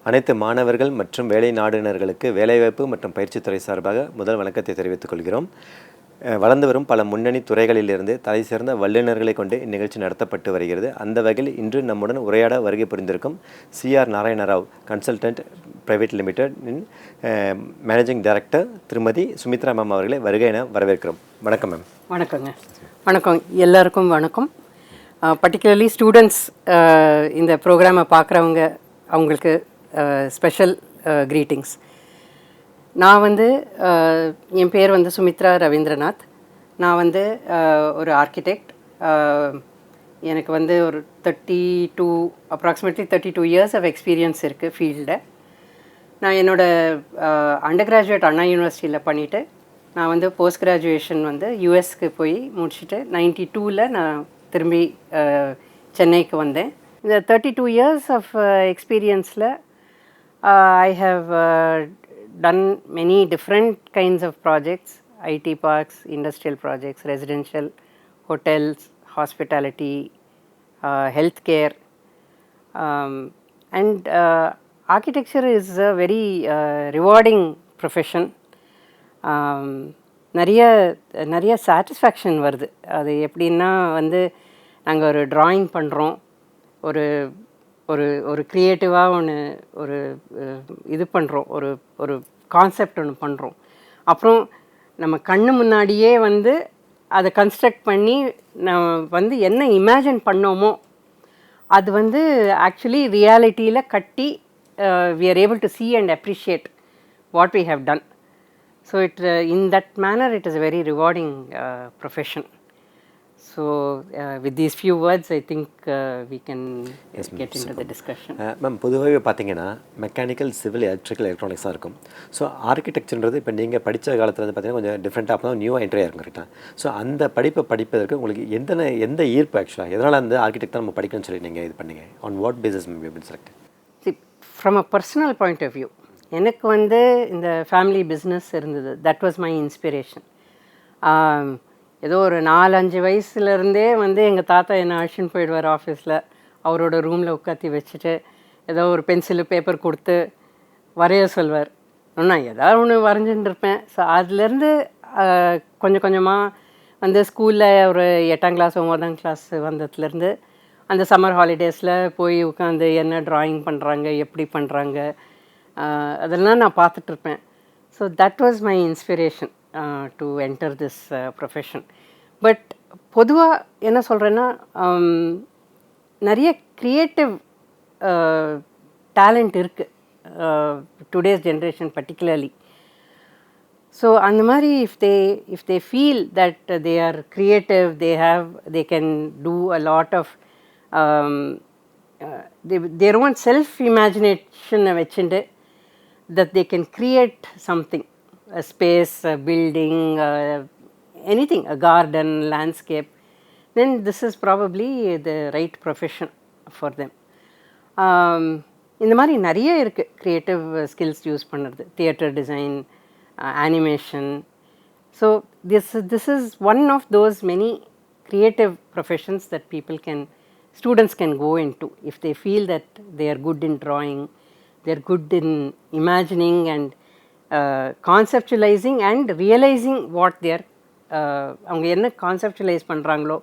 அனைத்து மாணவர்கள் மற்றும் வேலை நாடுனர்களுக்கு வேலைவாய்ப்பு மற்றும் பயிற்சித்துறை சார்பாக முதல் வணக்கத்தை தெரிவித்துக் கொள்கிறோம். வளர்ந்து வரும் பல முன்னணி துறைகளிலிருந்து தலை சிறந்த வல்லுநர்களை கொண்டு இந்நிகழ்ச்சி நடத்தப்பட்டு வருகிறது. அந்த வகையில் இன்று நம்முடன் உரையாட வருகை புரிந்திருக்கும் CR Narayanrao consultant private limited managing director திருமதி சுமித்ரா மேம் அவர்களை வருகை என வரவேற்கிறோம். வணக்கம் மேம். வணக்கங்க. வணக்கம் எல்லாருக்கும் வணக்கம். பர்டிகுலர்லி ஸ்டூடெண்ட்ஸ் இந்த ப்ரோக்ராமை பார்க்குறவங்க அவங்களுக்கு ஸ்பெஷல் க்ரீட்டிங்ஸ். நான் என் பேர் சுமித்ரா ரவீந்திரநாத். நான் ஒரு ஆர்கிடெக்ட். எனக்கு ஒரு அப்ராக்சிமேட்லி 32 இயர்ஸ் ஆஃப் எக்ஸ்பீரியன்ஸ் இருக்குது ஃபீல்டில். நான் என்னோடய அண்டர் கிராஜுவேட் அண்ணா யூனிவர்சிட்டியில் பண்ணிவிட்டு நான் போஸ்ட் கிராஜுவேஷன் யூஎஸ்க்கு போய் முடிச்சுட்டு 92ல் நான் திரும்பி சென்னைக்கு வந்தேன். இந்த 32 இயர்ஸ் ஆஃப் எக்ஸ்பீரியன்ஸில் I have done many different kinds of projects, IT parks, industrial projects, residential, hotels, hospitality, healthcare, and architecture is a very rewarding profession. நிறைய சாட்டிஸ்ஃபேக்ஷன் வருது. அது எப்படின்னா நாங்கள் ஒரு ட்ராயிங் பண்ணுறோம், ஒரு ஒரு ஒரு க்ரியேட்டிவாக ஒரு இது பண்ணுறோம், ஒரு கான்செப்ட் ஒன்று பண்ணுறோம். அப்புறம் நம்ம கண்ணு முன்னாடியே அதை கன்ஸ்ட்ரக்ட் பண்ணி நம்ம என்ன இமேஜின் பண்ணோமோ அது ஆக்சுவலி ரியாலிட்டியில் கட்டி we are able to see and appreciate what we have done. So in that manner it is a very rewarding profession. So with these few words I think we can get into the discussion. Ma'am, பொதுவாகவே பார்த்தீங்கன்னா mechanical, civil, electrical, எலக்ட்ரானிக்ஸாக இருக்கும். So ஆர்கிடெக்சர்ன்றது இப்போ நீங்கள் படித்த காலத்தில் பார்த்தீங்கன்னா கொஞ்சம் டிஃப்ரெண்ட்டாக அப்போ தான் நியூவாக என்ட்ரி ஆகிருக்கும் கரெக்டாக. ஸோ அந்த படிப்பை படிப்பதற்கு உங்களுக்கு எந்த ஈர்ப்பு ஆக்சுவலாக எதனால் ஆர்கிடெக்ட் தான் நம்ம படிக்கணும்னு சொல்லி நீங்கள் இது பண்ணீங்க? On what basis ma'am you been selected? From a personal point of view எனக்கு இந்த ஃபேமிலி பிஸ்னஸ் இருந்தது. That was my inspiration. ஏதோ ஒரு 4-5 வயசுலேருந்தே எங்கள் தாத்தா என்னை அழைச்சின்னு போயிடுவார் ஆஃபீஸில். அவரோட ரூமில் உட்காத்தி வச்சுட்டு ஏதோ ஒரு பென்சிலு பேப்பர் கொடுத்து வரைய சொல்வார். நான் ஏதாவது ஒன்று வரைஞ்சின்னு இருப்பேன். ஸோ அதுலேருந்து கொஞ்சம் கொஞ்சமாக ஸ்கூலில் ஒரு 8ஆம் கிளாஸ் 9ஆம் கிளாஸ் வந்ததுலேருந்து அந்த சம்மர் ஹாலிடேஸில் போய் உட்காந்து என்ன ட்ராயிங் பண்ணுறாங்க, எப்படி பண்ணுறாங்க, அதெல்லாம் நான் பார்த்துட்ருப்பேன். So that was my inspiration to enter this profession. But பொதுவாக என்ன சொல்கிறேன்னா, நிறைய க்ரியேட்டிவ் டேலண்ட் இருக்குது டுடேஸ் ஜென்ரேஷன் பர்டிகுலர்லி. ஸோ அந்த மாதிரி if they feel that they are creative, they can do a lot of their own self imagination வச்சுட்டு that they can create something, a space, a building, anything, a garden, landscape, then this is probably the right profession for them. இந்த மாதிரி நிறைய இருக்குது creative skills use பண்ணுறது. Theatre design, animation. So this is one of those many creative professions that students can go into if they feel that they are good in drawing, they are good in imagining and conceptualizing and realizing what they are அவங்க என்ன conceptualise பண்ணுறாங்களோ,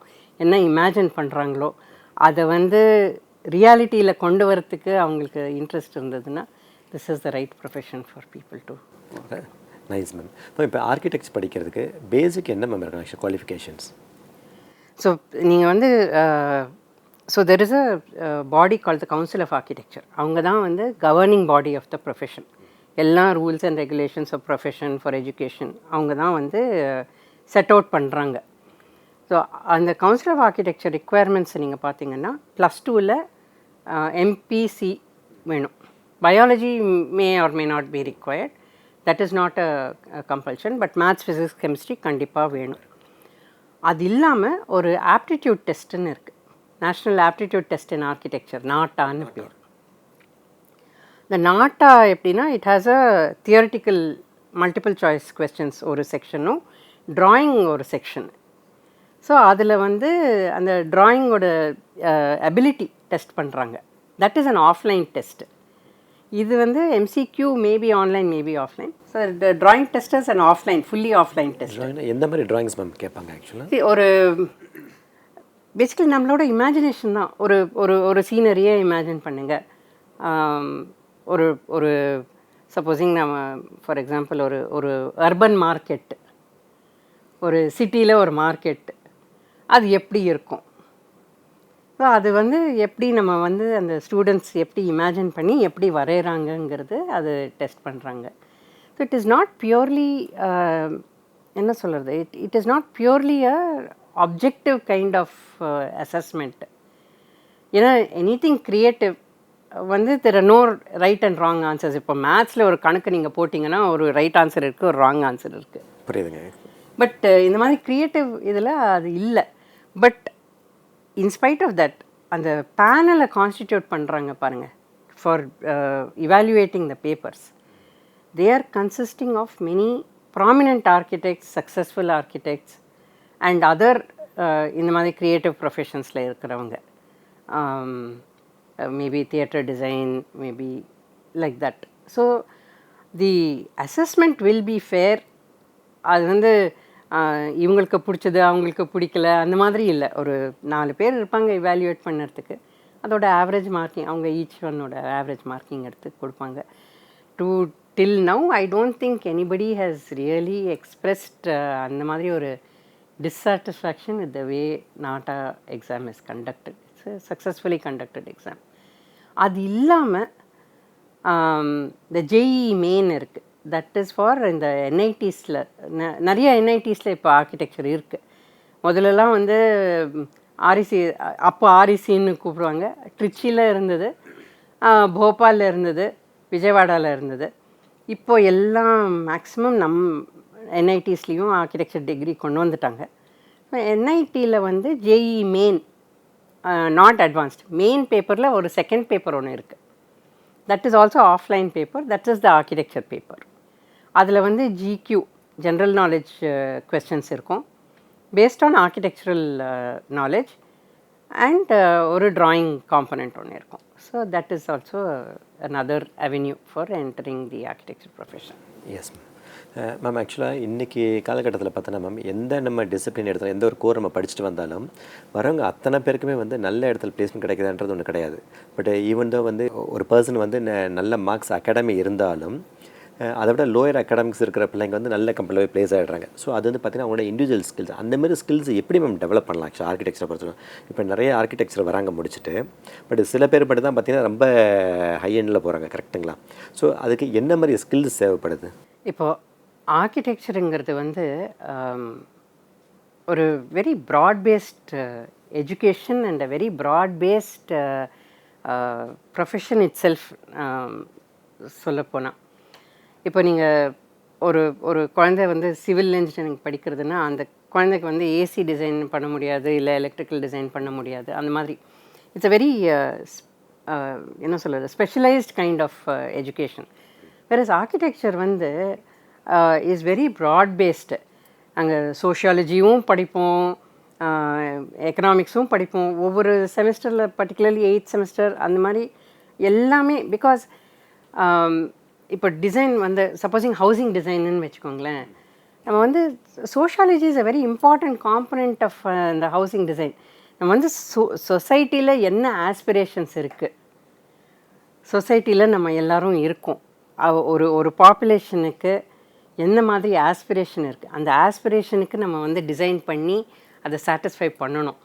என்ன imagine பண்ணுறாங்களோ அதை ரியாலிட்டியில் கொண்டு வரத்துக்கு அவங்களுக்கு interest இருந்ததுன்னா this is the right profession for people to. Nice ma'am. இப்போ ஆர்கிடெக்ட்ஸ் படிக்கிறதுக்கு பேசிக் என்ன மேம் இருக்கு ஆக்சுவல் குவாலிஃபிகேஷன்ஸ்? ஸோ நீங்கள் so there is a body called the council of architecture. அவங்க தான் governing body of the profession. எல்லா rules and regulations of profession for education அவங்க தான் செட் அவுட் பண்ணுறாங்க. ஸோ அந்த கவுன்சில் ஆஃப் ஆர்கிடெக்சர் ரிக்குவயர்மெண்ட்ஸ் நீங்கள் பார்த்தீங்கன்னா +2ல் MPC வேணும். Biology may or May not be required, that is not a compulsion. But maths, physics, chemistry கண்டிப்பாக வேணும். அது இல்லாமல் ஒரு ஆப்டிடியூட் டெஸ்ட்டுன்னு இருக்குது, national aptitude test in architecture, நாட்டான்னு பேர். இந்த நாட்டா எப்படின்னா it has a theoretical multiple choice questions ஒரு செக்ஷனும், ட்ராயிங் ஒரு செக்ஷன். ஸோ அதில் அந்த ட்ராயிங்கோட அபிலிட்டி டெஸ்ட் பண்ணுறாங்க. That is an offline test. இது வந்து MCQ maybe online maybe offline. Sir drawing testers and offline fully offline test. எந்த மாதிரி ட்ராயிங்ஸ் மேம் கேட்பாங்க ஆக்சுவலாக? ஒரு பேசிக்கலி நம்மளோட இமேஜினேஷன் தான். ஒரு ஒரு ஒரு சீனரியே இமேஜின் பண்ணுங்கள். ஒரு ஒரு சப்போஸிங் நம்ம ஃபார் எக்ஸாம்பிள் ஒரு ஒரு அர்பன் மார்க்கெட்டு, ஒரு சிட்டியில் ஒரு மார்க்கெட்டு, அது எப்படி இருக்கும்? ஸோ அது வந்து எப்படி நம்ம வந்து அந்த ஸ்டூடெண்ட்ஸ் எப்படி இமேஜின் பண்ணி எப்படி வரைகிறாங்கங்கிறது அது டெஸ்ட் பண்ணுறாங்க. So it is not purely என்ன சொல்கிறது, it is not purely a objective kind of assessment. ஏன்னா எனிதிங் கிரியேட்டிவ் வந்து there are no right and wrong answers. இப்போ மேத்ஸில் ஒரு கணக்கு நீங்கள் போட்டிங்கன்னா ஒரு ரைட் ஆன்சர் இருக்குது, ஒரு ராங் ஆன்சர் இருக்குது. புரியுதுங்க. பட் இந்த மாதிரி க்ரியேட்டிவ் இதில் அது இல்லை. பட் இன்ஸ்பைட் ஆஃப் தட் அந்த பேனலை கான்ஸ்டிடியூட் பண்ணுறாங்க பாருங்கள் for evaluating the papers. They are consisting of many prominent architects, successful architects and other இந்த மாதிரி க்ரியேட்டிவ் ப்ரொஃபஷன்ஸில் இருக்கிறவங்க. Maybe theatre design, maybe like that. So the assessment will be fair. அது வந்து இவங்களுக்கு பிடிச்சது அவங்களுக்கு பிடிக்கல அந்த மாதிரி இல்லை. ஒரு 4 பேர் இருப்பாங்க இவாலுவேட் பண்ணுறதுக்கு. அதோட ஆவரேஜ் மார்க்கிங் அவங்க ஈச் ஒன்னோட ஆவரேஜ் மார்க்கிங் எடுத்து கொடுப்பாங்க. Till now I don't think anybody has really expressed அந்த மாதிரி ஒரு dissatisfaction with the way NATA exam is conducted. It's a successfully conducted exam. அது இல்லாமல் இந்த ஜேஇ மெயின் இருக்குது. தட் இஸ் ஃபார் இந்த என்ஐடிஸில் நிறைய என்ஐடிஸில் இப்போ ஆர்கிடெக்சர் இருக்குது. முதல்லலாம் வந்து ஆர்இசி, அப்போ ஆர்இசின்னு கூப்பிடுவாங்க. ட்ரிச்சியில் இருந்தது, போபாலில் இருந்தது, விஜயவாடாவில் இருந்தது. இப்போது எல்லாம் மேக்ஸிமம் என்ஐடிஸ்லேயும் ஆர்கிடெக்சர் டிகிரி கொண்டு வந்துட்டாங்க. என்ஐடியில் வந்து JEE main, not advanced, main பேப்பரில் ஒரு செகண்ட் பேப்பர் ஒன்று இருக்குது. That is also offline paper. That is the architecture paper. அதில் வந்து ஜிக்யூ ஜென்ரல் நாலேஜ் கொஸ்டின்ஸ் இருக்கும் based on architectural knowledge and ஒரு ட்ராயிங் காம்பனண்ட் ஒன்று இருக்கும். So that is also another avenue for entering the architecture profession. Yes ma'am. ஆக்சுவலாக இன்றைக்கி காலகட்டத்தில் பார்த்தோன்னா மேம், எந்த நம்ம டிசிப்ளின் எடுத்தாலும், எந்த ஒரு கோர் நம்ம படிச்சுட்டு வந்தாலும் வரவங்க அத்தனை பேருக்குமே வந்து நல்ல இடத்துல பிளேஸ்மெண்ட் கிடைக்குதுன்றது ஒன்று கிடையாது. பட் ஈவன் தோ வந்து ஒரு பர்சன் வந்து நல்ல மார்க்ஸ் அகாடமி இருந்தாலும் அதை விட லோயர் அகாடமிக்ஸ் இருக்கிற பிள்ளைங்க வந்து நல்ல கம்பெனியில் போய் ப்ளேஸ் ஆகிடுறாங்க. ஸோ அது வந்து பார்த்திங்கன்னா அவங்களோட இண்டிவிஜுவல் ஸ்கில்ஸ், அந்தமாரி ஸ்கில்ஸ் எப்படி மேம் டெவலப் பண்ணலாம் ஆக்சுவலாக ஆர்கிடெக்சரை பொறுத்தவரை? இப்போ நிறைய ஆர்கிடெக்சர் வராங்க முடிச்சுட்டு, பட் சில பேர் மட்டும் தான் பார்த்திங்கன்னா ரொம்ப ஹை எண்டில் போகிறாங்க. கரெக்டுங்களா? ஸோ அதுக்கு என்ன மாதிரி ஸ்கில்ஸ் தேவைப்படுது? இப்போது ஆர்கிடெக்சருங்கிறது வந்து ஒரு very broad based education and a very broad based profession itself. சொல்லப்போனால் இப்போ நீங்கள் ஒரு குழந்தை வந்து சிவில் இன்ஜினியரிங் படிக்கிறதுனா அந்த குழந்தைக்கு வந்து ஏசி டிசைன் பண்ண முடியாது, இல்லை எலக்ட்ரிக்கல் டிசைன் பண்ண முடியாது. அந்த மாதிரி இட்ஸ் அ வெரி என்ன சொல்கிறது, specialised kind of education. Whereas architecture வந்து இஸ் வெரி ப்ராட் பேஸ்டு. அங்கே சோஷியாலஜியும் படிப்போம், எக்கனாமிக்ஸும் படிப்போம். ஒவ்வொரு செமஸ்டரில் பர்டிகுலர்லி 8th செமஸ்டர் அந்த மாதிரி எல்லாமே. பிகாஸ் இப்போ டிசைன் வந்து சப்போஸிங் ஹவுசிங் டிசைன்னு வச்சுக்கோங்களேன், நம்ம வந்து sociology is a very important component of இந்த ஹவுசிங் டிசைன். நம்ம வந்து சொசைட்டியில் என்ன ஆஸ்பிரேஷன்ஸ் இருக்குது, சொசைட்டியில் நம்ம எல்லோரும் இருக்கோம், ஒரு பாப்புலேஷனுக்கு என்ன மாதிரி ஆஸ்பிரேஷன் இருக்குது, அந்த ஆஸ்பிரேஷனுக்கு நம்ம வந்து டிசைன் பண்ணி அதை சாட்டிஸ்ஃபை பண்ணணும்.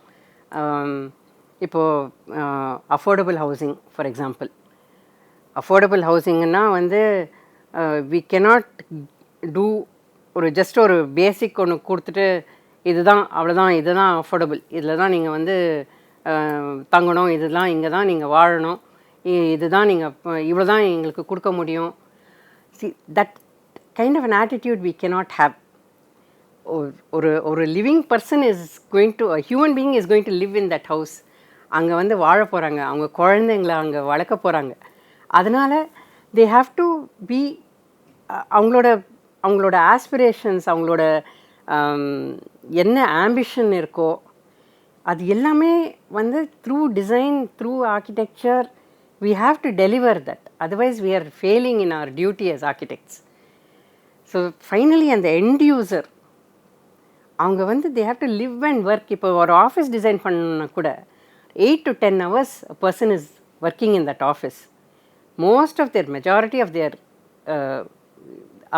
இப்போது affordable housing for example, affordable ஹவுசிங்னா வந்து வி கெனாட் டூ ஒரு ஜஸ்ட் ஒரு பேசிக் ஒன்று கொடுத்துட்டு இதுதான் அவ்வளோதான், இதுதான் அஃபோர்டபுள், இதில் தான் நீங்கள் வந்து தங்கணும், இதுதான் இங்கே தான் நீங்கள் வாழணும், இதுதான் நீங்கள் இவ்வளோ தான் எங்களுக்கு கொடுக்க முடியும். That kind of an attitude we cannot have. ஒரு living person is going to, human being is going to live in that house. அங்கே வந்து வாழ போகிறாங்க, அவங்க குழந்தைங்கள அங்கே வளர்க்க போகிறாங்க. அதனால் தே ஹாவ் டு பி, அவங்களோட ஆஸ்பிரேஷன்ஸ், அவங்களோட என்ன ஆம்பிஷன் இருக்கோ அது எல்லாமே வந்து through design, through architecture we have to deliver that, otherwise we are failing in our duty as architects. So finally and the end user, அவங்க வந்து they have to live and work. இப்போ ஒரு office design பண்ண கூட 8 to 10 hours a person is working in that office. Most of their majority of their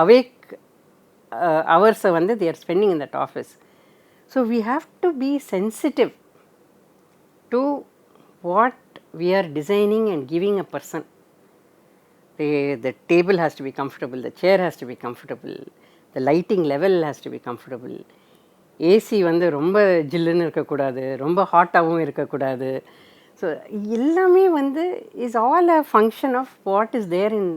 awake hours வந்து they are spending in that office. So we have to be sensitive to what we are designing and giving a person. The table has to be comfortable, the chair has to be comfortable, the lighting level has to be comfortable. AC வந்து ரொம்ப ஜில்லுன்னு இருக்கக்கூடாது, ரொம்ப ஹாட்டாகவும் இருக்கக்கூடாது. So எல்லாமே வந்து is all a function of what is there in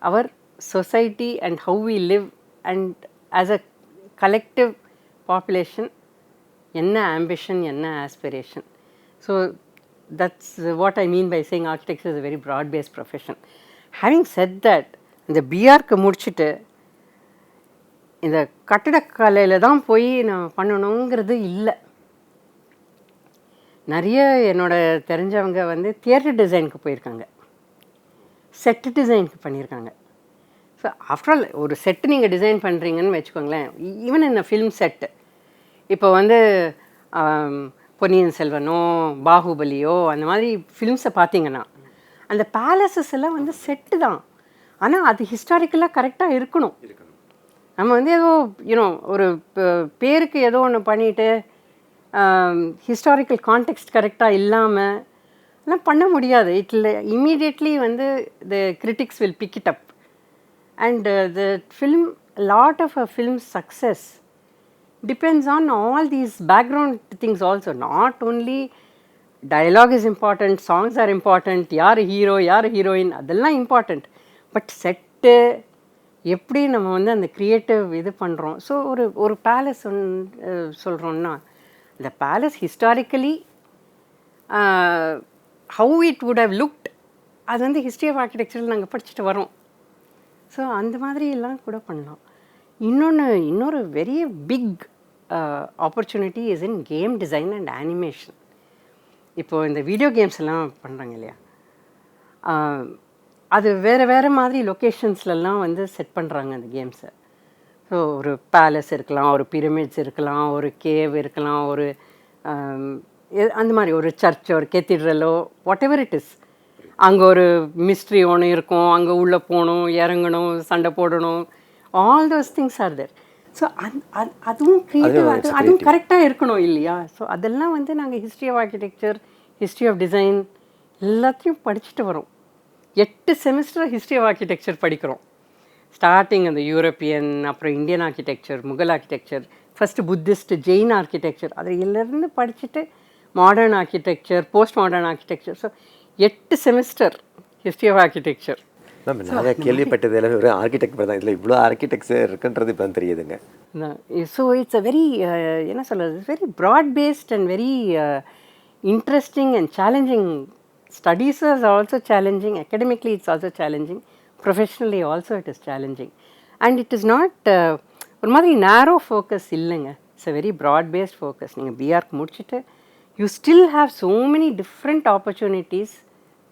our society and how we live and as a collective population என்ன ambition, என்ன aspiration. So that's what I mean by saying architecture is a very broad based profession. Having said that, இந்த பிஆர்க்கு முடிச்சுட்டு இந்த கட்டிடக்கலையில் தான் போய் நான் பண்ணணுங்கிறது இல்லை. நிறைய என்னோட தெரிஞ்சவங்க வந்து தியேட்டர் டிசைனுக்கு போயிருக்காங்க, செட்டு டிசைனுக்கு பண்ணியிருக்காங்க. ஸோ ஆஃப்டர் ஆல் ஒரு செட்டு நீங்கள் டிசைன் பண்ணுறீங்கன்னு வச்சுக்கோங்களேன், ஈவன் என்ன ஃபிலிம் செட்டு, இப்போ வந்து பொன்னியின் செல்வனோ பாகுபலியோ அந்த மாதிரி ஃபிலிம்ஸை பார்த்தீங்கன்னா அந்த பேலசஸ் எல்லாம் வந்து செட்டு தான், ஆனால் அது ஹிஸ்டாரிக்கலாக கரெக்டாக இருக்கணும். நம்ம வந்து ஏதோ யூனோ ஒரு பேருக்கு ஏதோ ஒன்று பண்ணிவிட்டு ஹிஸ்டாரிக்கல் கான்டெக்ஸ்ட் கரெக்டாக இல்லாமல் எல்லாம் பண்ண முடியாது. இட்ல இம்மீடியட்லி வந்து the critics will pick it up and the film, lot of a film success depends on all these background things also. Not only dialogue is important, songs are important, யார் hero யார் heroine அதெல்லாம் important, but set எப்படி நம்ம வந்து அந்த creative இது பண்ணுறோம். So ஒரு பேலஸ் சொல்கிறோன்னா இந்த palace historically how it would have looked, அது வந்து ஹிஸ்ட்ரி ஆஃப் ஆர்கிடெக்சரில் நாங்கள் படிச்சுட்டு வரோம். ஸோ அந்த மாதிரி எல்லாம் கூட பண்ணலாம். இன்னொரு very big opportunity is in game design and animation. இப்போது இந்த வீடியோ கேம்ஸ் எல்லாம் பண்ணுறாங்க இல்லையா, அது வேறு மாதிரி லொக்கேஷன்ஸ்லலாம் வந்து செட் பண்ணுறாங்க அந்த கேம்ஸை. ஸோ ஒரு பேலஸ் இருக்கலாம், ஒரு பிரமிட்ஸ் இருக்கலாம், ஒரு கேவ் இருக்கலாம், ஒரு அந்த மாதிரி ஒரு சர்ச், ஒரு கெத்திட்ரலோ, வாட் எவர் இட் இஸ். அங்கே ஒரு மிஸ்ட்ரி ஒன்று இருக்கும், அங்கே உள்ளே போகணும், இறங்கணும், சண்டை போடணும், all those things are there. So அதுவும் க்ரியேட்டிவ், அதுவும் கரெக்டாக இருக்கணும் இல்லையா. ஸோ அதெல்லாம் வந்து நாங்கள் history of architecture, history of design எல்லாத்தையும் படிச்சுட்டு வரோம். 8 செமிஸ்டர் ஹிஸ்ட்ரி ஆஃப் ஆர்கிடெக்சர் படிக்கிறோம். ஸ்டார்டிங் அந்த யூரோப்பியன், அப்புறம் Indian architecture, Mughal architecture, first Buddhist, Jain architecture, அதிலிருந்து படிச்சுட்டு modern architecture, post modern architecture. So 8 semester history of architecture. Ma'am நாங்கள் கேள்விப்பட்டது எல்லாமே ஒரு ஆர்கிடெக்ட் தான், இதில் இவ்வளோ ஆர்கிடெக்சர் இருக்குன்றது இப்போ தான் தெரியுதுங்க. ஸோ இட்ஸ் அ வெரி என்ன சொல்கிறது, very broad based and very interesting and challenging. Studies is also challenging, academically it's also challenging, professionally also it is challenging, and it is not ஒரு மாதிரி narrow focus இல்லைங்க. It's a very broad based focus. நீங்கள் பிஆர்க்கு முடிச்சுட்டு you still have so many different opportunities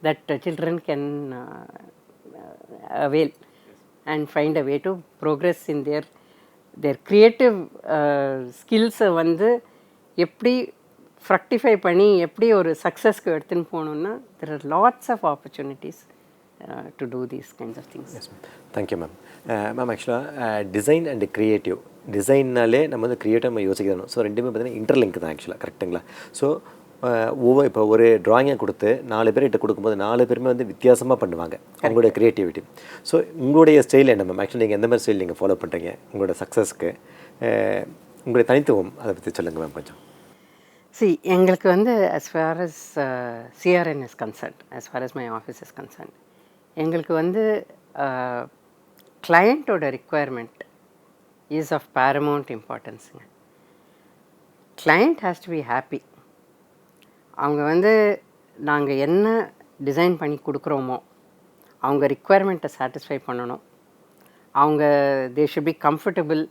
that children can avail and find a way to progress in their creative skills வந்து எப்படி fructify பண்ணி எப்படி ஒரு சக்ஸஸ்க்கு எடுத்துன்னு போகணுன்னா there are lots of opportunities to do these kinds of things. Yes ma'am, thank you ma'am. Ma'am ஆக்சுவலாக design and creative, டிசைன்னாலே நம்ம வந்து க்ரியேட்டிவ் நம்ம யோசிக்கணும். ஸோ ரெண்டுமே பார்த்தீங்கன்னா இன்டர்லிங்க் தான் ஆக்சுவலாக, கரெக்டுங்களா? ஸோ இப்போ ஒரு ட்ராயிங்கை கொடுத்து 4 பேர்கிட்ட கொடுக்கும்போது 4 பேருமே வந்து வித்தியாசமாக பண்ணுவாங்க அவங்களுடைய க்ரியேட்டிவிட்டி. ஸோ உங்களுடைய ஸ்டைல் என்ன மேம்? ஆக்சுவலி நீங்கள் எந்த மாதிரி ஸ்டைல் நீங்கள் ஃபாலோ பண்ணுறீங்க உங்களோட சக்ஸஸ்க்கு? உங்களுடைய தனித்துவம் அதை பற்றி சொல்லுங்கள் மேம் கொஞ்சம். எங்களுக்கு வந்து as far as CRN is concerned, as far as my office is concerned, எங்களுக்கு வந்து கிளையண்ட்டோட ரிக்குவயர்மெண்ட் இஸ் ஆஃப் paramount இம்பார்ட்டன்ஸுங்க. Client has to be happy. அவங்க வந்து நாங்கள் என்ன டிசைன் பண்ணி கொடுக்குறோமோ அவங்க ரிக்குவயர்மெண்ட்டை சாட்டிஸ்ஃபை பண்ணணும். அவங்க தே ஷுட் பி கம்ஃபர்டபுள்.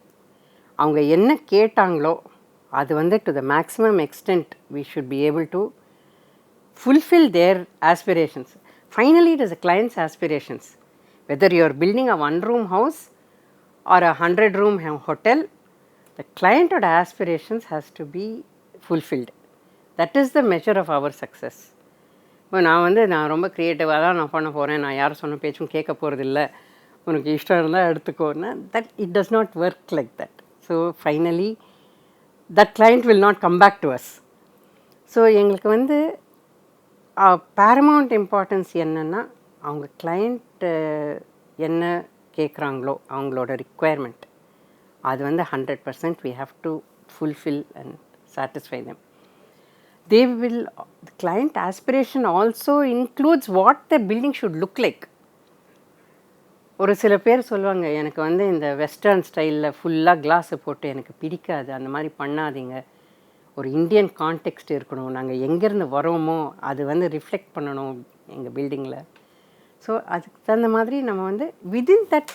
அவங்க என்ன கேட்டாங்களோ அது வந்து to the maximum extent we should be able to fulfil their aspirations. Finally, it is the client's aspirations. Whether you are building a one-room house or a 100-room hotel, the clientோட aspirations has to be fulfilled. That is the measure of our success. இப்போ நான் ரொம்ப க்ரியேட்டிவாக தான் நான் பண்ண போகிறேன், நான் யார் சொன்ன பேச்சும் கேட்க போகிறதில்ல, உனக்கு இஷ்டம் இருந்தால் எடுத்துக்கோன்னா, that it does not work like that. So finally that client will not come back to us. So எங்களுக்கு பேரமௌண்ட் இம்பார்ட்டன்ஸ் என்னென்னா, அவங்க கிளைண்ட்டு என்ன கேட்குறாங்களோ அவங்களோட ரிக்குவயர்மெண்ட் அது 100% we have to fulfill and satisfy them. They will, the client aspiration also includes what the building should look like. ஒரு சில பேர் சொல்லுவாங்க, எனக்கு இந்த வெஸ்டர்ன் ஸ்டைலில் ஃபுல்லாக கிளாஸை போட்டு எனக்கு பிடிக்காது, அந்த மாதிரி பண்ணாதீங்க, ஒரு இந்தியன் கான்டெக்ஸ்ட் இருக்கணும், நாங்கள் எங்கேருந்து வரோமோ அது ரிஃப்ளெக்ட் பண்ணணும் எங்கள் பில்டிங்கில். ஸோ அதுக்கு தகுந்த மாதிரி நம்ம within that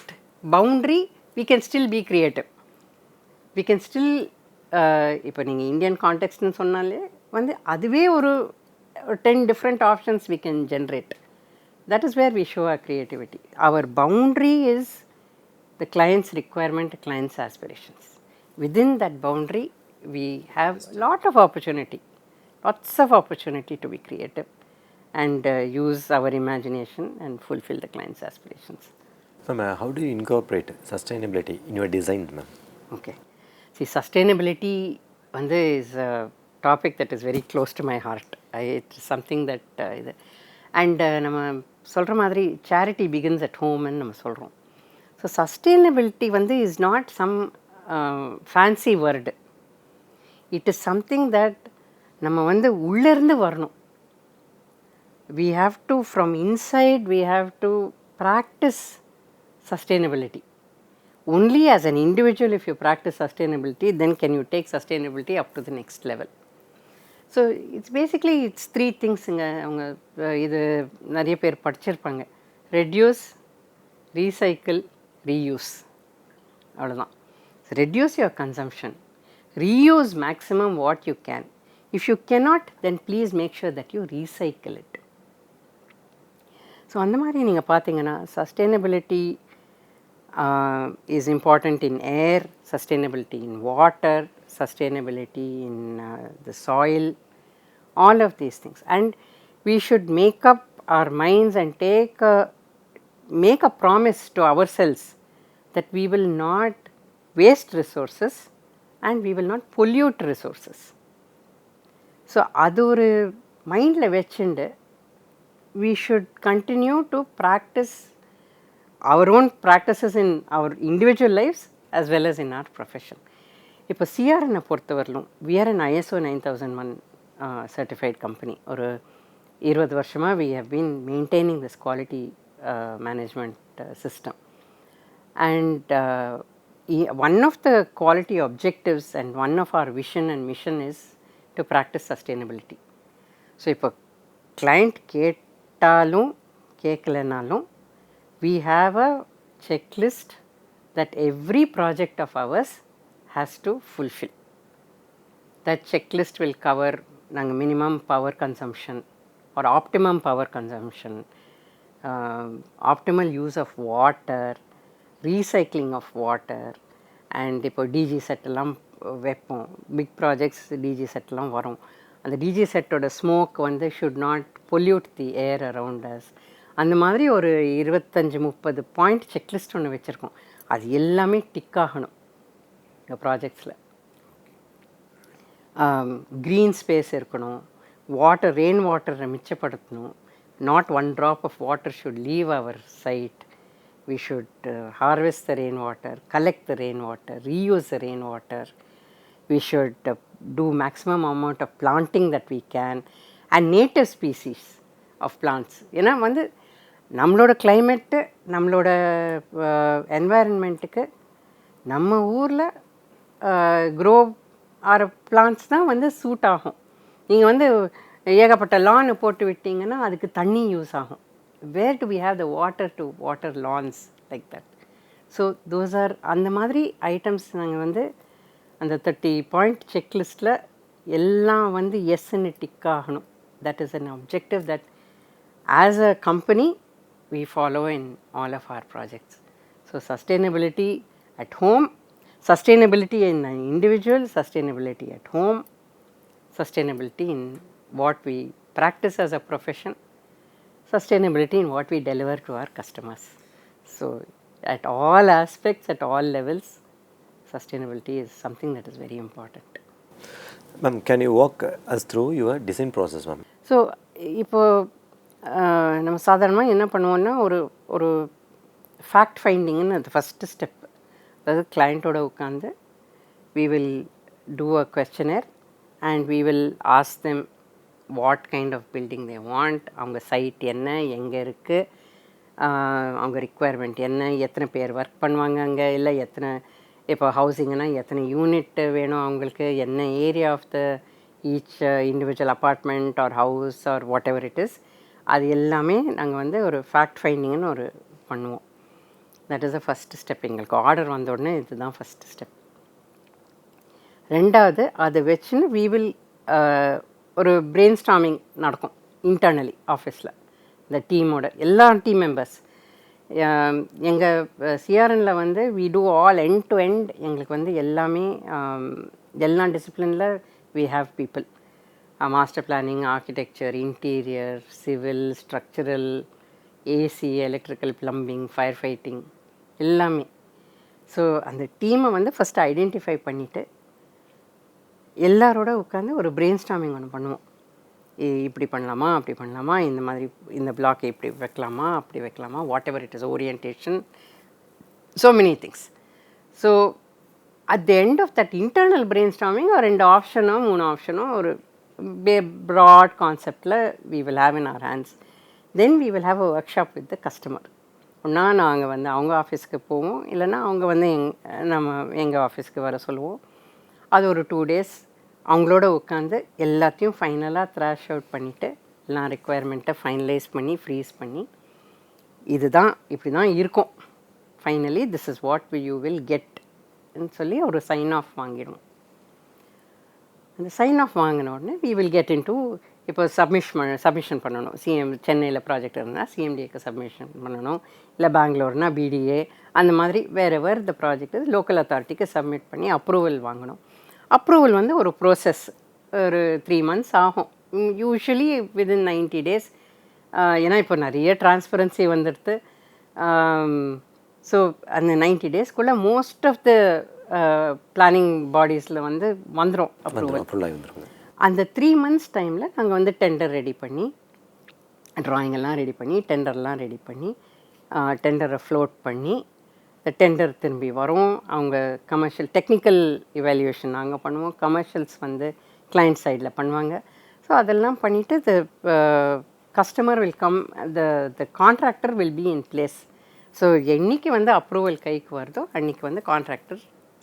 boundary we can still be creative. We can still இப்போ நீங்கள் இந்தியன் கான்டெக்ஸ்ட்னு சொன்னாலே அதுவே ஒரு 10 different options we can generate. That is where we show our creativity. Our boundary is the client's requirement, client's aspirations. Within that boundary, we have lots of opportunity to be creative and use our imagination and fulfill the client's aspirations. Ma'am, how do you incorporate sustainability in your design, ma'am? Okay. See, sustainability is a topic that is very close to my heart. It's something that and நம்ம சொல்கிற மாதிரி charity begins at home ன்னு நம்ம சொல்கிறோம். So sustainability is not some fancy word. It is something that நம்ம உள்ளேருந்து வரணும். We have to, from inside, we have to practice sustainability. Only as an individual, if you practice sustainability, then can you take sustainability up to the next level. So it's basically, it's 3 things. அவங்க இது நிறைய பேர் படிச்சிருப்பாங்க. Reduce, recycle, reuse. அவ்வளோதான். So reduce your consumption. Reuse maximum what you can. If you cannot, then please make sure that you recycle it. So அந்த மாதிரி நீங்கள் பார்த்தீங்கன்னா sustainability is important in air, sustainability in water, sustainability in the soil, all of these things. And we should make up our minds and make a promise to ourselves that we will not waste resources and we will not pollute resources. So அது ஒரு மைண்டில் வச்சுண்டு we should continue to practice our own practices in our individual lives as well as in our profession. இப்போ CRN பொறுத்தவரையிலும் we are an ISO 9001 certified company. ஒரு 20 வருஷமாக we have been maintaining this quality management system. And one of the quality objectives and one of our vision and mission is to practice sustainability. So இப்போ client கேட்டாலும் கேட்கலனாலும் we have a checklist that every project of ours has to fulfill. That checklist will cover minimum power consumption or optimum power consumption, optimal use of water, recycling of water, and இப்போ DG set எல்லாம் வைப்போம். Big projects DG செட்லாம் வரும். அந்த DG செட்டோட smoke should not pollute the air around us. அந்த மாதிரி ஒரு 25-30 point checklist ஒன்று வச்சுருக்கோம். அது எல்லாமே டிக் ஆகணும் இந்த ப்ராஜெக்ட்ஸில். க்ரீன் ஸ்பேஸ் இருக்கணும், வாட்டர் ரெயின் வாட்டரை மிச்சப்படுத்தணும். Not 1 drop of water should leave our site. We should harvest the rainwater, collect the rainwater, reuse the rainwater. We should do maximum amount of planting that we can and native species of plants. ஏன்னா நம்மளோட climate, நம்மளோட என்வாயன்மெண்ட்டுக்கு நம்ம ஊரில் grow ஆகிற plants தான் suit ஆகும். நீங்கள் ஏகப்பட்ட லான் போட்டு விட்டிங்கன்னா அதுக்கு தண்ணி யூஸ் ஆகும். Where do we have the water to water lawns like that? So those are அந்த மாதிரி ஐட்டம்ஸ் நாங்கள் அந்த 30 பாயிண்ட் செக்லிஸ்ட்டில் எல்லாம் எஸ்ன்னு டிக் ஆகணும். That is an objective that as a company, we follow in all of our projects. So sustainability at home, sustainability in an individual, sustainability at home, sustainability in what we practice as a profession, sustainability in what we deliver to our customers. So at all aspects, at all levels, sustainability is something that is very important. Ma'am, can you walk us through your design process, ma'am? So இப்போ நம்ம சாதாரணமாக என்ன பண்ணுவோம்னா ஒரு fact ஃபைண்டிங்னு அது first step. அதாவது கிளைண்ட்டோட உட்காந்து we will do a questionnaire and we will ask them what kind of building they want, அவங்க சைட் என்ன, எங்கே இருக்குது, அவங்க ரிக்குவயர்மெண்ட் என்ன, எத்தனை பேர் ஒர்க் பண்ணுவாங்க அங்கே, இல்லை எத்தனை இப்போ ஹவுசிங்னா எத்தனை யூனிட் வேணும் அவங்களுக்கு, என்ன area of the each individual apartment or house or whatever it is, அது எல்லாமே நாங்கள் வந்து ஒரு ஃபேக்ட் ஃபைண்டிங்னு ஒரு பண்ணுவோம். That is the first step. எங்களுக்கு ஆர்டர் வந்த உடனே இதுதான் ஃபஸ்ட்டு ஸ்டெப். ரெண்டாவது அதை வச்சுன்னு we will ஒரு பிரெயின் ஸ்டார்மிங் நடக்கும் இன்டர்னலி ஆஃபீஸில். இந்த டீமோட எல்லா டீம் மெம்பர்ஸ் எங்கள் சிஆர்எனில் வந்து we do all end to end. எங்களுக்கு வந்து எல்லாமே எல்லா டிசிப்ளினில் we have people. Master planning, architecture, interior, civil, structural, AC, electrical, plumbing, fire fighting எல்லாமே. ஸோ அந்த டீமை வந்து ஃபஸ்ட்டு ஐடென்டிஃபை பண்ணிவிட்டு எல்லாரோட உட்காந்து ஒரு பிரெயின் ஸ்டார்மிங் ஒன்று பண்ணுவோம். இப்படி பண்ணலாமா, அப்படி பண்ணலாமா, இந்த மாதிரி இந்த பிளாக் இப்படி வைக்கலாமா, அப்படி வைக்கலாமா, whatever it is, orientation, so many things. So at the end of that internal brainstorming ஒரு 2 ஆப்ஷனோ 3 ஆப்ஷனோ ஒரு ப்ராட் கான்செப்டில் we will have in our hands. Then we will have a workshop with the customer. ஒன்றா நாங்கள் வந்து அவங்க ஆஃபீஸ்க்கு போவோம், இல்லைன்னா அவங்க வந்து எங்கள் ஆஃபீஸ்க்கு வர சொல்லுவோம். அது ஒரு 2 days அவங்களோட உட்காந்து எல்லாத்தையும் ஃபைனலாக த்ராஷ் அவுட் பண்ணிவிட்டு எல்லாம் ரெக்குவயர்மெண்ட்டை ஃபைனலைஸ் பண்ணி ஃப்ரீஸ் பண்ணி இதுதான் இப்படி தான் இருக்கும், finally this is what you will கெட்னு சொல்லி ஒரு சைன் ஆஃப் வாங்கிடுவோம். அந்த சைன் ஆஃப் வாங்கின உடனே we will get into இப்போ சப்மிஷன் பண்ணணும். சென்னையில் ப்ராஜெக்ட் இருந்தால் சிஎம்டிஏக்கு சப்மிஷன் பண்ணணும், இல்லை பெங்களூர்னா பிடிஏ, அந்த மாதிரி வேறெவர் த ப்ராஜெக்ட் லோக்கல் அத்தாரிட்டிக்கு சப்மிட் பண்ணி அப்ரூவல் வாங்கணும். அப்ரூவல் வந்து ஒரு ப்ரோசஸ், ஒரு 3 months ஆகும். Usually within 90 days. ஏன்னா இப்போ நிறைய டிரான்ஸ்பரன்சி வந்துடுது. ஸோ அந்த 90 daysக்குள்ளே மோஸ்ட் ஆஃப் த பிளானிங் பாடிஸில் வந்து வந்துடும் அப்ரூவல். அந்த 3 months டைமில் நாங்கள் வந்து டெண்டர் ரெடி பண்ணி, ட்ராயிங் எல்லாம் ரெடி பண்ணி, டெண்டர்லாம் ரெடி பண்ணி, டெண்டரை ஃப்ளோட் பண்ணி, டெண்டர் திரும்பி வரும். அவங்க கமர்ஷியல் டெக்னிக்கல் இவாலுவேஷன் நாங்கள் பண்ணுவோம், கமர்ஷியல்ஸ் வந்து கிளைண்ட் சைடில் பண்ணுவாங்க. ஸோ அதெல்லாம் பண்ணிவிட்டு the customer will come, the contractor will be in place. So என்றைக்கு வந்து அப்ரூவல் கைக்கு வருதோ அன்றைக்கி வந்து கான்ட்ராக்டர்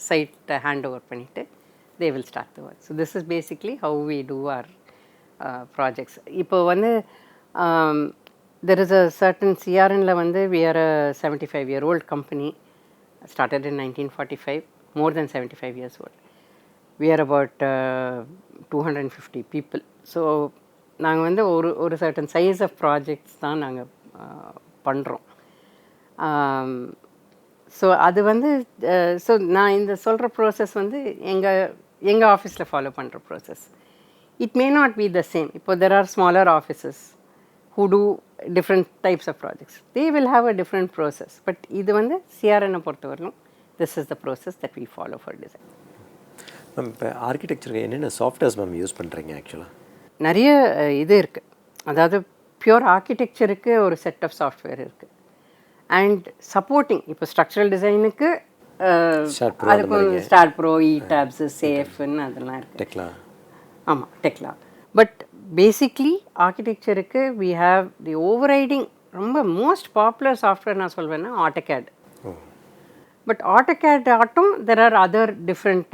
சைட்டை ஹேண்ட் ஓவர் பண்ணிவிட்டு they will start the work. So this is basically how we do our projects. இப்போ வந்து there is a certain CRNல வந்து we are a 75-year-old company, started in 1945, more than 75 years old. We are about 250 people. So நாங்கள் வந்து ஒரு certain size of projects தான் நாங்கள் பண்ணுறோம். So அது வந்து ஸோ நான் இந்த சொல்கிற ப்ராசஸ் வந்து எங்கள் ஆஃபீஸில் ஃபாலோ பண்ணுற process. It may not be the same. இப்போ there are smaller offices who do different types of projects. They will have a different process. But இது வந்து சிஆர்என்னை பொறுத்தவரைக்கும் this is the process that we follow for design. Ma'am, இப்போ ஆர்கிடெக்சருக்கு என்னென்ன softwares ma'am use பண்ணுறீங்க? ஆக்சுவலாக நிறைய இது இருக்குது. அதாவது பியூர் ஆர்கிடெக்சருக்கு ஒரு செட் ஆஃப் சாஃப்ட்வேர் இருக்குது. அண்ட் சப்போர்ட்டிங் இப்போ ஸ்ட்ரக்சரல் டிசைனுக்கு அதுக்கும் ஸ்டார் ப்ரோ, இ டேப்ஸு, சேஃப்னு அதெல்லாம் இருக்குது. டெக்லா. ஆமாம், டெக்லா. பட் பேசிக்லி ஆர்கிடெக்சருக்கு வி ஹாவ் தி ஓவர்ரைடிங் ரொம்ப மோஸ்ட் பாப்புலர் சாஃப்ட்வேர் நான் சொல்வேன்னா ஆட்டோகேட். பட் ஆட்டோகேட் ஆட்டும் there are other different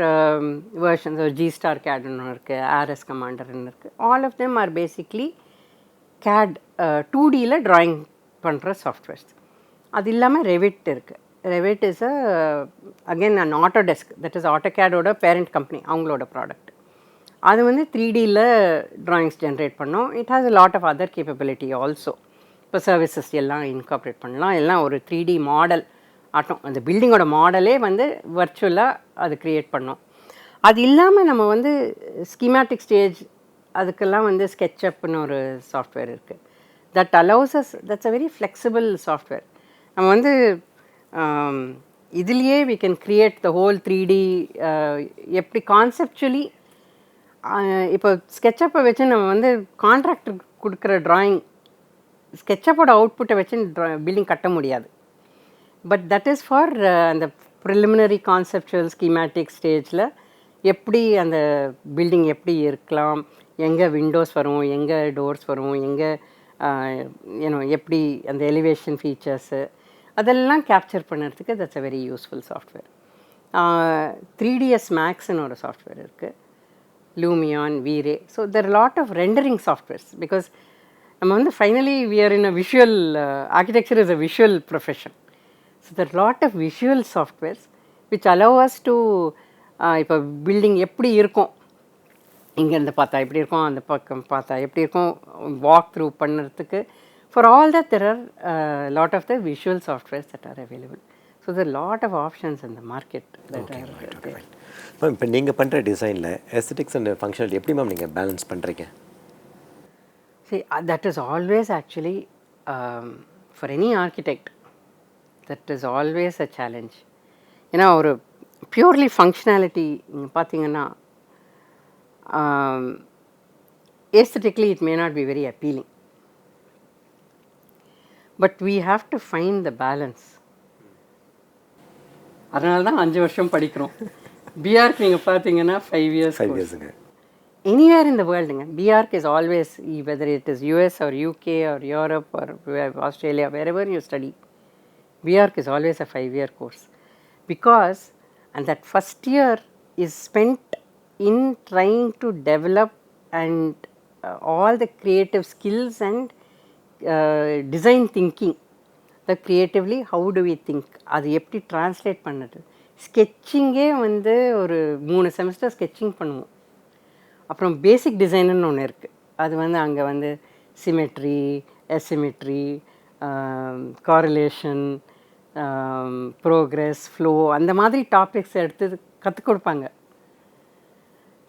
versions. G star கேட்னு இருக்குது, ஆர்எஸ் கமாண்டர்னு இருக்குது. All of them are basically CAD 2Dயில் ட்ராயிங் பண்ணுற சாஃப்ட்வேர்ஸ். அது இல்லாமல் ரெவிட் இருக்குது. Revit is again an Autodesk, that is ஆட்டோகேடோட பேரண்ட் கம்பெனி, அவங்களோட ப்ராடக்ட். அது வந்து 3Dயில் ட்ராயிங்ஸ் ஜென்ரேட் பண்ணோம். It has a lot of other capability also. இப்போ சர்வீசஸ் எல்லாம் இன்கார்ப்ரேட் பண்ணலாம், எல்லாம் ஒரு 3D மாடல் ஆட்டம், அந்த பில்டிங்கோட மாடலே வந்து வர்ச்சுவலாக அது க்ரியேட் பண்ணோம். அது இல்லாமல் நம்ம வந்து ஸ்கீமேட்டிக் ஸ்டேஜ் அதுக்கெல்லாம் வந்து ஸ்கெட்சப்னு ஒரு சாஃப்ட்வேர் இருக்குது. That allows us, that's a very flexible software. நம்ம வந்து இதுலேயே we can create the whole 3D. எப்படி கான்செப்சுவலி இப்போ ஸ்கெட்சப்பை வச்சு நம்ம வந்து கான்ட்ராக்டருக்கு கொடுக்குற ட்ராயிங் ஸ்கெட்சப்போட அவுட்புட்டை வச்சு பில்டிங் கட்ட முடியாது. பட் தட் இஸ் ஃபார் அந்த ப்ரிலிமினரி கான்செப்சுவல் ஸ்கீமேட்டிக் ஸ்டேஜில் எப்படி அந்த பில்டிங் எப்படி இருக்கலாம், எங்கே விண்டோஸ் வரும், எங்கே டோர்ஸ் வரும், எங்கே ஏன்னோ எப்படி அந்த எலிவேஷன் ஃபீச்சர்ஸு அதெல்லாம் கேப்சர் பண்ணுறதுக்கு that's a very useful software. 3ds மேக்ஸ்னு ஒரு சாஃப்ட்வேர் இருக்குது, Lumion, VRay. So there lot of rendering softwares. Because நம்ம வந்து finally we are in a visual, architecture is a visual profession. So there lot of visual softwares which allow us to இப்போ building எப்படி இருக்கும், இங்கேருந்து பார்த்தா எப்படி இருக்கும், அந்த பக்கம் பார்த்தா எப்படி இருக்கும், வாக் த்ரூ பண்ணுறதுக்கு. For all that there are lot of the visual softwares that are available. So there lot of options in the market that are. Ma'am, இப்போ நீங்கள் பண்ணுற டிசைனில் எஸ்தெட்டிக்ஸ் அண்ட் ஃபங்க்ஷனாலிட்டி எப்படி மேம் நீங்கள் பேலன்ஸ் பண்ணுறீங்க? See, that is always actually, for any architect, that is always a challenge. ஏன்னா ஒரு purely functionality நீங்கள் பார்த்தீங்கன்னா aesthetically it may not be very appealing, but we have to find the balance. அதனால தான் 5 வருஷம் படிக்கிறோம். பிஆர்க்கு நீங்கள் பார்த்தீங்கன்னா 5 years. 5 yearsங்க. Anywhere in the world, BArch is always, whether it is US or UK or Europe or Australia, wherever you study, BArch is always a 5-year course. Because, and that first year is spent in trying to develop and all the creative skills and design thinking. The creatively, how do we think? அது எப்படி translate பண்ணது? ஸ்கெட்சிங்கே வந்து ஒரு 3 semester sketching பண்ணுவோம். அப்புறம் பேசிக் டிசைனுன்னு ஒன்று இருக்குது. அது வந்து அங்கே வந்து symmetry, asymmetry, correlation, progress, flow, அந்த மாதிரி டாபிக்ஸ் எடுத்து கற்றுக் கொடுப்பாங்க.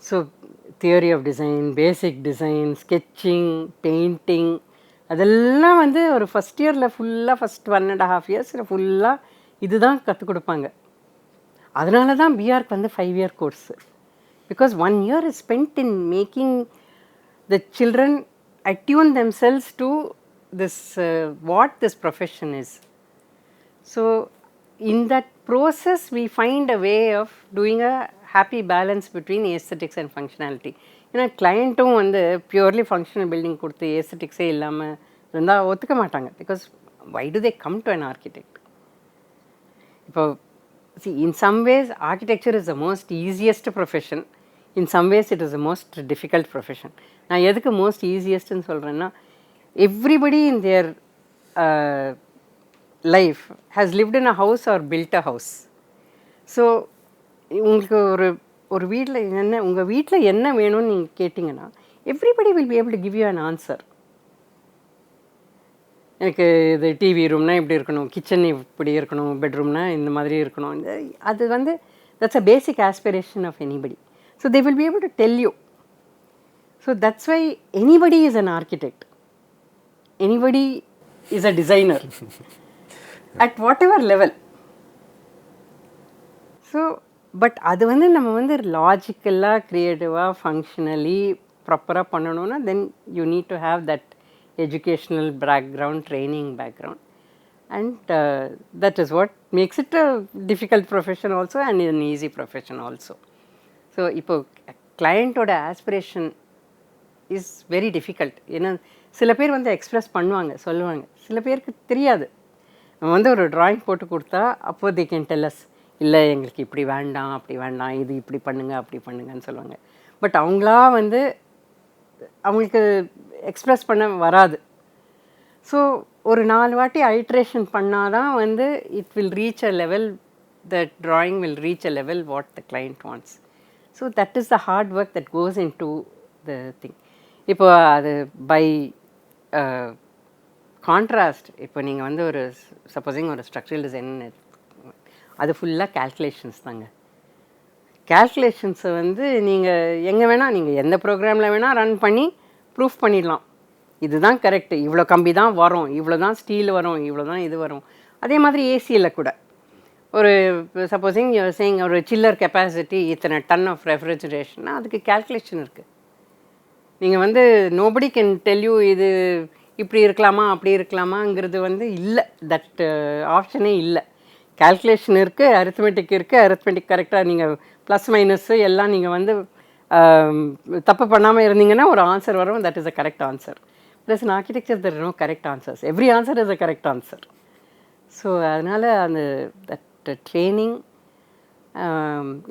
So theory of design, basic design, sketching, painting, அதெல்லாம் வந்து ஒரு ஃபஸ்ட் இயரில் ஃபுல்லாக, ஃபஸ்ட் 1.5 years ஃபுல்லாக இதுதான் கற்றுக் கொடுப்பாங்க. அதனால தான் பிஆர்க்கு வந்து 5-year course. Because 1 year is spent in making the children attune themselves to this, what this profession is. So in that process we find a way of doing a happy balance between aesthetics and functionality. ஏன்னா கிளையண்ட்டும் வந்து purely functional building கொடுத்து ஏஸ்தட்டிக்ஸே இல்லாமல் இருந்தால் ஒத்துக்க மாட்டாங்க. Because why do they come to an architect? இப்போ see, in some ways architecture is the most easiest profession. In some ways it is the most difficult profession. நான் எதுக்கு most easiestன்னு சொல்கிறேன்னா, everybody in their life has lived in a house or built a house. So உங்களுக்கு ஒரு வீட்டில் என்ன, உங்கள் வீட்டில் என்ன வேணும்னு நீங்கள் கேட்டிங்கன்னா everybody will be able to give you an answer. எனக்கு இது டிவி ரூம்னா இப்படி இருக்கணும், கிச்சன் இப்படி இருக்கணும், பெட்ரூம்னா இந்த மாதிரி இருக்கணும். அது வந்து that's a basic aspiration of anybody. So they will be able to tell you. So that's why anybody is an architect. Anybody is a designer at whatever level. So, but அது வந்து நம்ம வந்து லாஜிக்கலாக, க்ரியேட்டிவாக, ஃபங்க்ஷனலி ப்ராப்பராக பண்ணணும்னா then you need to have that educational background, training background. And that is what makes it a difficult profession also and an easy profession also. So இப்போ கிளையண்ட்டோட aspiration is very difficult. ஏன்னா சில பேர் வந்து express பண்ணுவாங்க, சொல்லுவாங்க, சில பேருக்கு தெரியாது. நம்ம வந்து ஒரு ட்ராயிங் போட்டு கொடுத்தா அப்போ தே கேன் டெல் அஸ், இல்லை எங்களுக்கு இப்படி வேண்டாம், அப்படி வேண்டாம், இது இப்படி பண்ணுங்க, அப்படி பண்ணுங்கன்னு சொல்லுவாங்க. பட் அவங்களா வந்து அவங்களுக்கு எக்ஸ்ப்ரெஸ் பண்ண வராது. ஸோ ஒரு 4 வாட்டி ஐட்ரேஷன் பண்ணால் தான் வந்து it will reach a level, the drawing will reach a level what the client wants. So that is the hard work that goes into the thing. இப்போ அது பை கான்ட்ராஸ்ட் இப்போ நீங்கள் வந்து ஒரு சப்போஸிங் ஒரு ஸ்ட்ரக்சரல் டிசைன் அது ஃபுல்லாக calculations தாங்க. கேல்குலேஷன்ஸை வந்து நீங்கள் எங்கே வேணால் நீங்கள் எந்த ப்ரோக்ராமில் வேணால் ரன் பண்ணி ப்ரூஃப் பண்ணிடலாம். இதுதான் கரெக்டு, இவ்வளோ கம்பி தான் வரும், இவ்வளோ தான் ஸ்டீல் வரும், இவ்வளோ தான் இது வரும். அதே மாதிரி ஏசியில் கூட ஒரு சப்போஸிங் சேயிங் ஒரு சில்லர் கெப்பாசிட்டி இத்தனை டன் ஆஃப் ரெஃப்ரிஜரேஷன்னா அதுக்கு கேல்குலேஷன் இருக்குது. நீங்கள் வந்து நோபடி கேன் டெல் யூ இது இப்படி இருக்கலாமா அப்படி இருக்கலாமாங்கிறது வந்து இல்லை, தட் ஆப்ஷனே இல்லை. கேல்குலேஷன் இருக்குது, அரித்மெட்டிக் இருக்குது, அரித்மெட்டிக் கரெக்டாக நீங்கள் ப்ளஸ் மைனஸ்ஸு எல்லாம் நீங்கள் வந்து தப்பு பண்ணாமல் இருந்தீங்கன்னா ஒரு ஆன்சர் வரும், that is a correct answer. Plus in architecture there no correct answers, every answer is a correct answer. So அதனால் அந்த that training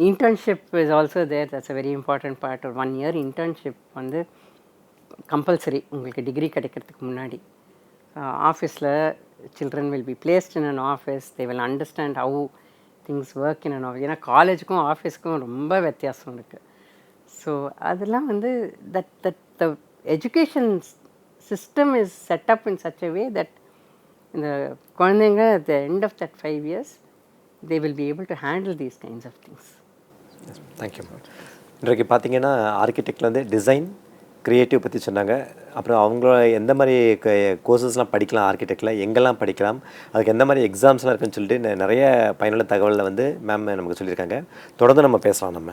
internship is also there, that's a very important part. ஒரு 1 year internship வந்து compulsory உங்களுக்கு degree கிடைக்கிறதுக்கு முன்னாடி. ஆஃபீஸில் children will be placed in an office, they will understand how things work in an office. ஏன்னா காலேஜுக்கும் ஆஃபீஸுக்கும் ரொம்ப வித்தியாசம் இருக்குது. ஸோ அதெல்லாம் வந்து that the education system is set up in such a way that இந்த குழந்தைங்க at the end of that 5 years they will be able to handle these kinds of things. Thank you ma'am. இன்றைக்கு பார்த்தீங்கன்னா ஆர்கிடெக்டில் வந்து design creative பற்றி சொன்னாங்க. அப்புறம் அவங்கள எந்த மாதிரி கோர்சஸ்லாம் படிக்கலாம் ஆர்கிடெக்டில், எங்கெல்லாம் படிக்கலாம், அதுக்கு எந்த மாதிரி எக்ஸாம்ஸ்லாம் இருக்குன்னு சொல்லிட்டு நிறைய பயனுள்ள தகவலில் வந்து மேம் நமக்கு சொல்லியிருக்காங்க. தொடர்ந்து நம்ம பேசலாம் நம்ம.